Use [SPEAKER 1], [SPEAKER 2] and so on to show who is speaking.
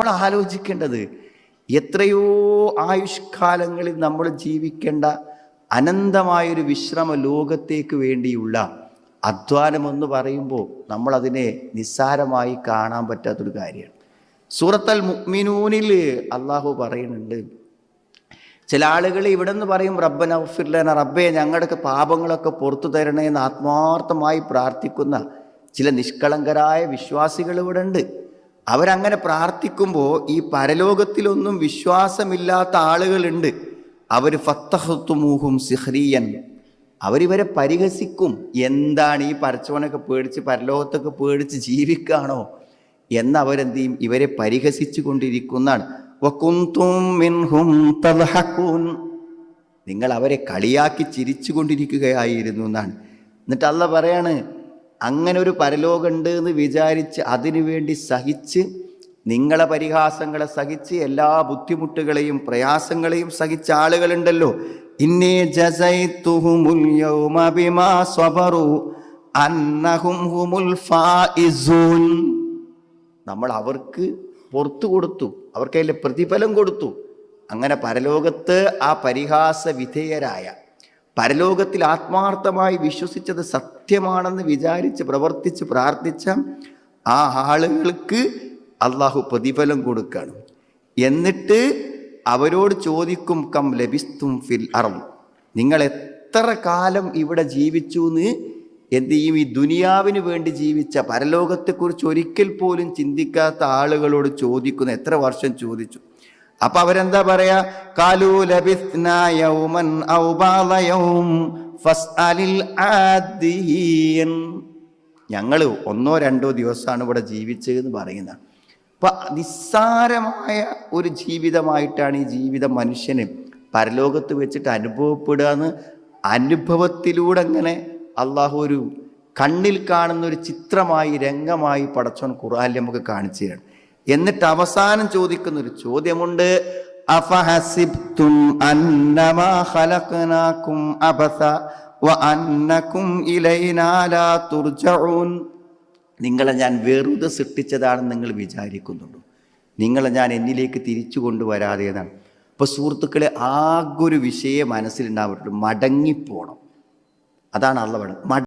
[SPEAKER 1] നമ്മൾ ആലോചിക്കേണ്ടത് എത്രയോ ആയുഷ്കാലങ്ങളിൽ നമ്മൾ ജീവിക്കേണ്ട അനന്തമായൊരു വിശ്രമ ലോകത്തേക്ക് വേണ്ടിയുള്ള അധ്വാനമെന്ന് പറയുമ്പോൾ നമ്മളതിനെ നിസ്സാരമായി കാണാൻ പറ്റാത്തൊരു കാര്യമാണ്. സൂറത്തുൽ മുഅ്മിനൂനിൽ അള്ളാഹു പറയുന്നുണ്ട്, ചില ആളുകൾ ഇവിടെ നിന്ന് പറയും റബ്ബന ഗ്ഫിർ ലനാ, റബ്ബേ ഞങ്ങളുടെയൊക്കെ പാപങ്ങളൊക്കെ പുറത്തു തരണേ എന്ന് ആത്മാർത്ഥമായി പ്രാർത്ഥിക്കുന്ന ചില നിഷ്കളങ്കരായ വിശ്വാസികൾ ഇവിടെ ഉണ്ട്. അവരങ്ങനെ പ്രാർത്ഥിക്കുമ്പോൾ ഈ പരലോകത്തിലൊന്നും വിശ്വാസമില്ലാത്ത ആളുകളുണ്ട്. അവർ ഫത്തഹ്തുമൂഹും സിഹ്രിയൻ, അവരിവരെ പരിഹസിക്കും. എന്താണ് ഈ പരച്ചവനൊക്കെ പേടിച്ച് പരലോകത്തൊക്കെ പേടിച്ച് ജീവിക്കുകയാണോ എന്നവരെന്ത് ചെയ്യും? ഇവരെ പരിഹസിച്ചു കൊണ്ടിരിക്കുന്നതാണ്. വകുന്തും മിൻഹും തദ്ഹഖൂൻ, നിങ്ങൾ അവരെ കളിയാക്കി ചിരിച്ചു കൊണ്ടിരിക്കുകയായിരുന്നു എന്നാണ്. എന്നിട്ട് അല്ലാഹ് പറയാണ്, അങ്ങനെ ഒരു പരലോകമുണ്ട് എന്ന് വിചാരിച്ച് അതിനുവേണ്ടി സഹിച്ച്, നിങ്ങളെ പരിഹാസങ്ങളെ സഹിച്ച്, എല്ലാ ബുദ്ധിമുട്ടുകളെയും പ്രയാസങ്ങളെയും സഹിച്ച ആളുകളുണ്ടല്ലോ, ഇന്നീ ജസൈതുഹുമുൽ യൗമ ബിമാ സ്വബറു അന്നഹും ഹുമുൽ ഫായിസൂൻ, നമ്മൾ അവർക്ക് പുറത്തു കൊടുത്തു, അവർക്ക് അതിൻ്റെ പ്രതിഫലം കൊടുത്തു. അങ്ങനെ പരലോകത്ത് ആ പരിഹാസ വിധേയരായ, പരലോകത്തിൽ ആത്മാർത്ഥമായി വിശ്വസിച്ചത് സത്യമാണെന്ന് വിചാരിച്ച് പ്രവർത്തിച്ച് പ്രാർത്ഥിച്ച ആ ആളുകൾക്ക് അള്ളാഹു പ്രതിഫലം കൊടുക്കണം. എന്നിട്ട് അവരോട് ചോദിക്കും, കം ലബിസ്തും ഫിൽ അർദ്, നിങ്ങൾ എത്ര കാലം ഇവിടെ ജീവിച്ചു എന്ന് എന്ത് ചെയ്യും? ഈ ദുനിയാവിന് വേണ്ടി ജീവിച്ച, പരലോകത്തെക്കുറിച്ച് ഒരിക്കൽ പോലും ചിന്തിക്കാത്ത ആളുകളോട് ചോദിക്കുന്നു, എത്ര വർഷം ചോദിച്ചു? അപ്പൊ അവരെന്താ പറയാ? ഖാലൂ ലബിസ്നാ യൗമൻ ഔ ബഅദ യൗം ഫസ്അലിൽ ആദിയൻ, ഞങ്ങൾ 1-2 ദിവസമാണ് ഇവിടെ ജീവിച്ചതെന്ന് പറയുന്ന. അപ്പൊ നിസ്സാരമായ ഒരു ജീവിതമായിട്ടാണ് ഈ ജീവിതം മനുഷ്യന് പരലോകത്ത് വെച്ചിട്ട് അനുഭവപ്പെടുക എന്ന് അനുഭവത്തിലൂടെ അങ്ങനെ അള്ളാഹു ഒരു കണ്ണിൽ കാണുന്ന ഒരു ചിത്രമായി, രംഗമായി പടച്ചോൻ ഖുർആനിൽ നമുക്ക് കാണിച്ചു തരാണ്. എന്നിട്ട് അവസാനം ചോദിക്കുന്നൊരു ചോദ്യമുണ്ട്, അഫഹസിബ്തും അന്നമാ ഖലഖനാകും അബസ വ അന്നകും ഇലൈനാ ലാ തുർജഊൻ, നിങ്ങളെ ഞാൻ വെറുതെ സൃഷ്ടിച്ചതാണെന്ന് നിങ്ങൾ വിചാരിക്കുന്നുണ്ടോ? നിങ്ങളെ ഞാൻ എന്നിലേക്ക് തിരിച്ചു കൊണ്ടുവരാതെ എന്നാണ്. അപ്പോൾ സുഹൃത്തുക്കളെ, ആകൊരു വിഷയം മനസ്സിലുണ്ടാവുള്ളൂ, മടങ്ങിപ്പോണം. അതാണ് അള്ളാഹ് പറയുന്നത്.